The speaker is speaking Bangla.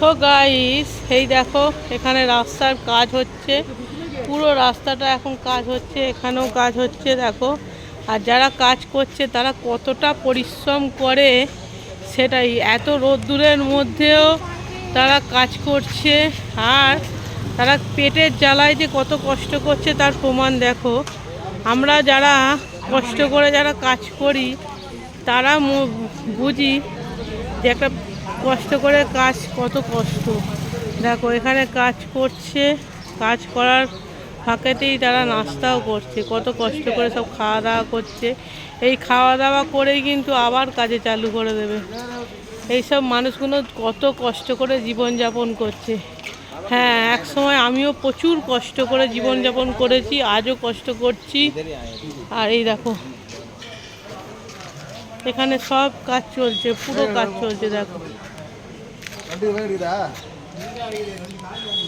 সো গাইস, এই দেখো এখানে রাস্তার কাজ হচ্ছে, পুরো রাস্তাটা এখন কাজ হচ্ছে, এখানেও কাজ হচ্ছে দেখো। আর যারা কাজ করছে তারা কতটা পরিশ্রম করে, সেটাই এত রোদ্দুরের মধ্যেও তারা কাজ করছে। আর তারা পেটের জ্বালায় যে কত কষ্ট করছে তার প্রমাণ দেখো। আমরা যারা কষ্ট করে যারা কাজ করি তারা বুঝি যে একটা কষ্ট করে কাজ কত কষ্ট। দেখো এখানে কাজ করছে, কাজ করার ফাঁকেতেই তারা নাস্তাও করছে, কত কষ্ট করে সব খাওয়া দাওয়া করছে। এই খাওয়া দাওয়া করেই কিন্তু আবার কাজে চালু করে দেবে। এইসব মানুষগুলো কত কষ্ট করে জীবনযাপন করছে। হ্যাঁ, এক সময় আমিও প্রচুর কষ্ট করে জীবনযাপন করেছি, আজও কষ্ট করছি। আর এই দেখো এখানে সব কাজ চলছে, পুরো কাজ চলছে দেখো।